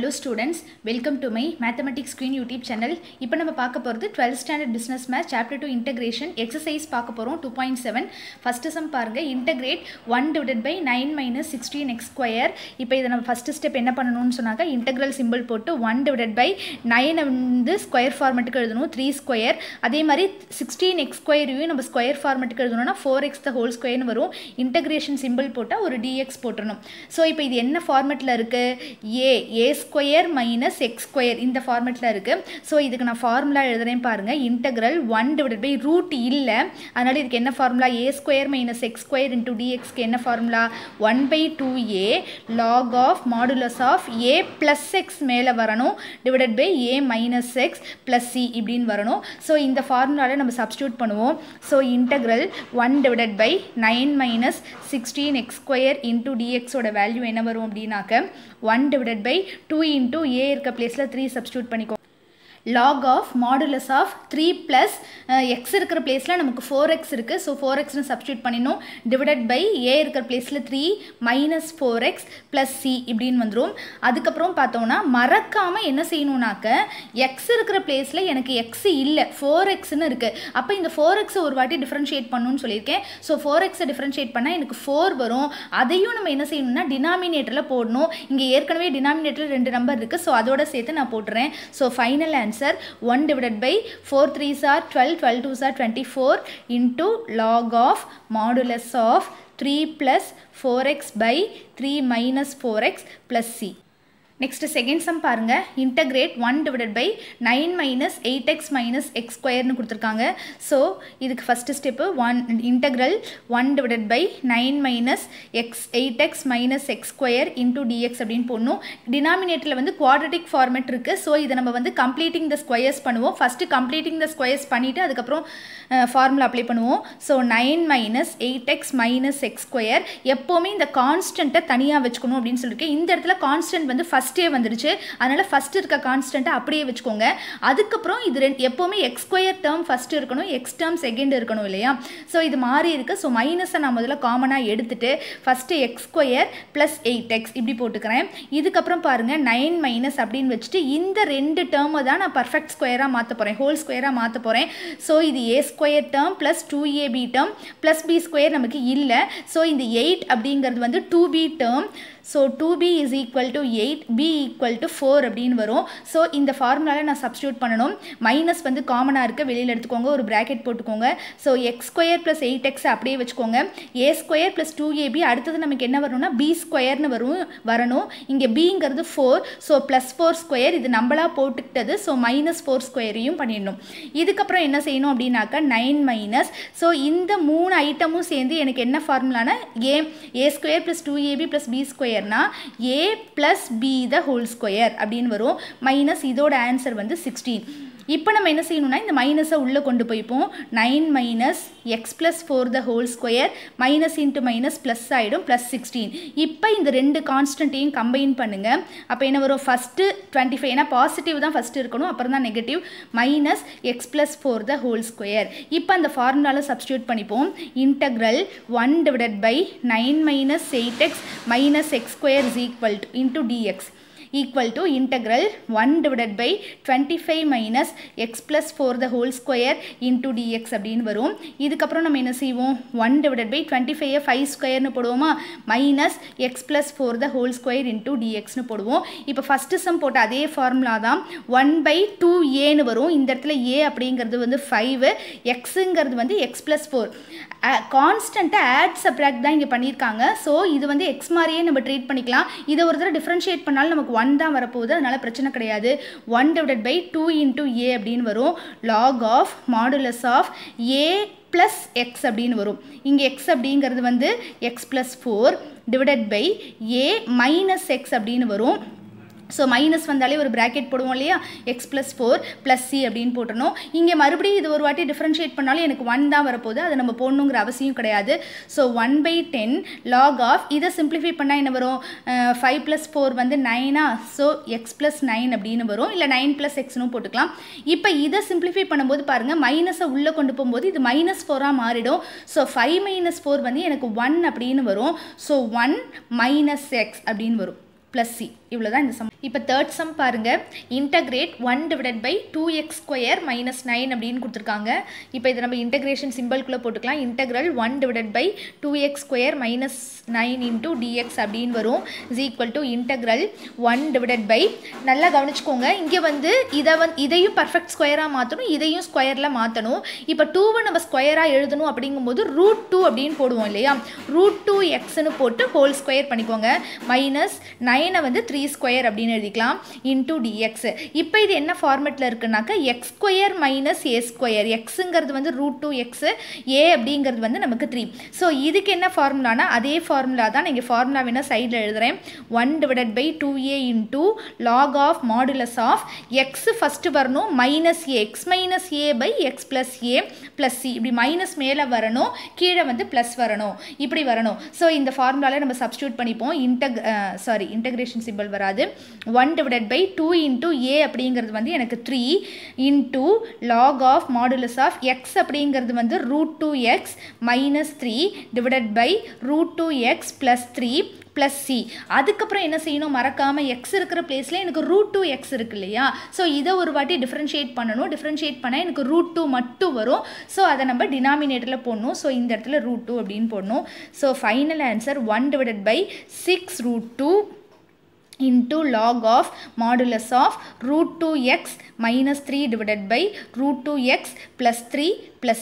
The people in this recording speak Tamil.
Hello students, welcome to my Mathematics Queen YouTube channel. இப்போ நம்ம பார்க்க போறது 12th standard business math chapter 2 integration exercise பார்க்க போறோம் 2.7. first sum பாருங்க integrate 1 divided by 9 minus 16x square. இப்போ இத நம்ம first step என்ன பண்ணனும்னு சொன்னாக்க integral symbol போட்டு 1 divided by 9 வந்து ஸ்கொயர் ஃபார்மட்டுக்கு எழுதணும் 3 ஸ்கொயர். அதே மாதிரி 16x ஸ்கொயரையும் நம்ம ஸ்கொயர் ஃபார்மட்டுக்கு எழுதணும்னா 4x the whole square னு வரும். integration symbol போட்டா ஒரு dx போட்டுறணும். சோ இப்போ இது என்ன ஃபார்மட்ல இருக்கு? a square minus x square இந்த ஃபார்மட்ல இருக்கு. சோ இதுக்கு நான் ஃபார்முலா எழுதுறேன் பாருங்க. integral 1 divided by root இல்ல. அதனால இதுக்கு என்ன formula? a square minus x square into dx க்கு என்ன formula? 1 by 2a log of modulus of a plus x மேல வரணும் divided by a minus x plus c இப்படின்னு வரணும். சோ இந்த ஃபார்முலால நம்ம சப்ஸ்டிட்யூட் பண்ணுவோம். So integral 1 divided by 9 minus 16x square into dx ஓட வேல்யூ என்ன வரும் அப்படினாக்க 1 divided by 2 into a இருக்க பிளேஸ்ல 3 சப்ஸ்டிட்யூட் பண்ணிக்கோ. log of modulus of 3 plus x இருக்கிற பிளேஸ்ல நமக்கு 4x இருக்கு. சோ 4x னு சப்ஸ்டிட்யூட் பண்ணினோம் divided by a இருக்கிற பிளேஸ்ல 3 minus 4x plus c இப்படின்னு வந்துரும். அதுக்கு அப்புறம் பார்த்தோம்னா மறக்காம என்ன செய்யணும்னாக்க x இருக்கிற பிளேஸ்ல எனக்கு x இல்ல 4x னு இருக்கு. அப்ப இந்த 4x ஒரு வாட்டி டிஃபரன்ஷியேட் பண்ணனும்னு சொல்லிருக்கேன். சோ 4x டிஃபரன்ஷியேட் பண்ணா எனக்கு 4 வரும். அதையும் நம்ம என்ன செய்யணும்னா டினாமினேட்டர்ல போடணும். இங்க ஏற்கனவே டினாமினேட்டர்ல ரெண்டு நம்பர் இருக்கு. சோ அதோட சேர்த்து நான் போடுறேன். So final answer 1 divided by 4 3s are 12 12 2s are 24 into log of modulus of 3 plus 4x by 3 minus 4x plus c. Next second sum பாருங்க. integrate 1 divided by 9 minus 8x minus x square னு கொடுத்திருக்காங்க. so இதுக்கு first step 1 integral 1 divided by 9 minus 8x minus x square into dx அப்படினு போடணும். denominatorல வந்து quadratic format இருக்கு. so இத நம்ம வந்து completing the squares பண்ணுவோம். first completing the squares பண்ணிட்டு அதுக்கு அப்புறம் formula apply பண்ணுவோம். so 9 minus 8x minus x square எப்பவுமே இந்த கான்ஸ்டன்ட்ட தனியா வெச்சுக்கணும் அப்படினு சொல்லிருக்கேன். இந்த இடத்துல கான்ஸ்டன்ட் வந்து first வந்துருச்சு. அதனால ஃபர்ஸ்ட் இருக்க கான்ஸ்டன்ட் அப்படியே வெச்சுக்கோங்க. அதுக்கு அப்புறம் இது எப்பவுமே x ஸ்கொயர் டேர்ம் ஃபர்ஸ்ட் இருக்கணும், x டேர்ம் செகண்ட் இருக்கணும் இல்லையா? சோ இது மாறி இருக்கு. சோ மைனஸை நான் முதல்ல காமனா எடுத்துட்டு first x square plus 8x இப்படி போட்டுக்கறேன். இதுக்கு அப்புறம் பாருங்க 9 மைனஸ் அப்படினு வெச்சிட்டு இந்த ரெண்டு டேர்மை தான் நான் பெர்ஃபெக்ட் ஸ்கொயரா மாத்த போறேன், ஹோல் ஸ்கொயரா மாத்த போறேன். சோ இது a square term plus 2ab term plus b square நமக்கு இல்ல. சோ இந்த 8 அப்படிங்கிறது வந்து 2b term. so 2b is equal to 8, b equal to 4 அப்படினு வரும். சோ இந்த ஃபார்முலால நான் சப்ஸ்டிட்யூட் பண்ணனும். மைனஸ் வந்து காமனா இருக்கு, வெளியில எடுத்துக்கோங்க, ஒரு பிராக்கெட் போட்டுக்கோங்க. So x square plus 8x அப்படியே வெச்சுக்கோங்க. a ஸ்கொயர் plus 2ab அடுத்து நமக்கு என்ன வரும்னா b ஸ்கொயர் னு வரணும். இங்க bங்கிறது 4. சோ +4 ஸ்கொயர் இது நம்மளா போட்டுட்டது. சோ -4 ஸ்கொயரையும் பண்ணிடணும். இதுக்கு அப்புறம் என்ன செய்யணும் அப்படினாக்க 9 மைனஸ். சோ இந்த மூணு ஐட்டமும் சேர்ந்து எனக்கு என்ன ஃபார்முலானா a square plus 2ab plus b square a plus b the whole square அப்படினு வரும். மைனஸ் இதோட ஆன்சர் வந்து 16. இப்போ நம்ம என்ன செய்யணும்னா இந்த மைனஸை உள்ள கொண்டு போய்ப்போம். 9 minus x plus 4 the whole square minus into minus plus ஆயிடும் plus 16. இப்போ இந்த ரெண்டு கான்ஸ்டன்ட்டையும் கம்பைன் பண்ணுங்க. அப்போ என்ன வரும்? ஃபர்ஸ்ட் 25 ஏனா பாசிட்டிவ் தான் ஃபர்ஸ்ட் இருக்கணும், அப்புறம் தான் negative minus x plus 4 the whole square. இப்போ அந்த ஃபார்முலால சப்ஸ்டிட்யூட் பண்ணிப்போம். integral 1 divided by 9 minus 8x minus x square is equal to into dx equal to integral 1 divided by 25 minus x plus 4 the whole square into dx அப்படினு வரும். இதுக்கு அப்புறம் நம்ம என்ன செய்வோம்? 1 divided by 25 5 ஸ்கொயர் னு போடுவோமா? minus x plus 4 the whole square into dx னு போடுவோம். இப்போ ஃபர்ஸ்ட் சம் போட்ட அதே ஃபார்முலா தான் 1 by 2a னு வரும். இந்த இடத்துல a அப்படிங்கிறது வந்து 5, xங்கிறது வந்து x plus 4. Constant add subtract தான் இங்க பண்ணிருக்காங்க. சோ இது வந்து x மாதிரியே நம்ம ட்ரீட் பண்ணிக்கலாம். இத ஒரு தடவை டிஃபரன்ஷியேட் பண்ணாலும் நமக்கு 1 தான் வரப்போகுது. அதனால பிரச்சனை கிடையாது. 1 divided by 2 into a அப்படினு வரும். log of modulus of a plus x அப்படினு வரும். இங்க x அப்படிங்கிறது வந்து x plus 4 divided by a minus x அப்படினு வரும். So minus வந்தாலே ஒரு பிராக்கெட் போடுவோம் இல்லையா? x plus 4 plus c அப்படினு போட்டுறணும். இங்க மறுபடியும் இது ஒரு வாட்டி டிஃபரன்ஷியேட் பண்ணாலும் எனக்கு 1 தான் வரப்போகுது. அதை நம்ம போடணுங்கிற அவசியம் கிடையாது. so 1 by 10 log of இதை சிம்பிளிஃபை பண்ணா என்ன வரும்? 5 plus 4 வந்து 9 so x plus 9 அப்படினு வரும். இல்ல 9 plus x னு போட்டுக்கலாம். இப்போ இதை சிம்பிளிஃபை பண்ணும்போது பாருங்க மைனஸை உள்ள கொண்டு போகும்போது இது -4 மாறிடும். so 5 minus 4 வந்து எனக்கு 1 அப்படினு வரும். so 1 minus x அப்படினு வரும். plus c. இவ்வளவுதான் இந்த சம். இப்போ தேர்ட் சம் பாருங்க. Integrate 1 divided by 2x square minus 9 அப்படின்னு கொடுத்துருக்காங்க. இப்போ இதை நம்ம இன்டகிரேஷன் சிம்பிள்குள்ளே போட்டுக்கலாம். Integral 1 divided by 2x square minus 9 into dx அப்படின்னு வரும். is equal to integral 1 divided by, நல்லா கவனிச்சுக்கோங்க, இங்கே வந்து இதையும் பர்ஃபெக்ட் ஸ்கொயராக மாற்றணும், இதையும் ஸ்கொயரில் மாற்றணும். இப்போ 2வை நம்ம ஸ்கொயராக எழுதணும் அப்படிங்கும்போது √2 அப்படின்னு போடுவோம் இல்லையா, √2xன்னு போட்டு ஹோல் ஸ்கொயர் பண்ணிக்கோங்க. மைனஸ் 9 வந்து 3 ஸ்கொயர் அப்படின்னு எழுதிக்கலாம் இன்டூ டிஎக்ஸ். இப்போ இது என்ன ஃபார்மெட்டில் இருக்குன்னாக்கா எக்ஸ் ஸ்கொயர் மைனஸ் ஏ ஸ்கொயர். எக்ஸுங்கிறது வந்து √2x, ஏ அப்படிங்கிறது வந்து நமக்கு 3. ஸோ இதுக்கு என்ன ஃபார்முலானா அதே ஃபார்முலா தான். நீங்கள் ஃபார்முலா வேணால் சைடில் எழுதுகிறேன். 1 divided by 2a into log of modulus of X first வரணும் minus A, X minus A by X plus A plus C. இப்படி மைனஸ் மேலே வரணும், கீழே வந்து ப்ளஸ் வரணும், இப்படி வரணும். ஸோ இந்த ஃபார்முலாவில் நம்ம சப்ஸ்டியூட் பண்ணிப்போம். இன்டகிரேஷன் சிம்பிள் வராது. 1 divided by 2 into a அப்படிங்கிறது வந்து எனக்கு 3 into log of modulus of x அப்படிங்கிறது வந்து √2x minus 3 divided by √2x plus 3 plus c. அதுக்கப்புறம் என்ன செய்யணும், மறக்காமல் எக்ஸ் இருக்கிற பிளேஸில் எனக்கு √2x இருக்கு இல்லையா, ஸோ இதை ஒரு வாட்டி டிஃப்ரென்ஷியேட் பண்ணணும். டிஃப்ரென்ஷியேட் பண்ணால் எனக்கு √2 மட்டும் வரும். ஸோ அதை நம்ம டினாமினேட்டரில் போடணும். ஸோ இந்த இடத்துல √2 அப்படின்னு போடணும். So final answer 1 divided by 6√2 into log of modulus of √2x minus 3 divided by √2x plus 3 plus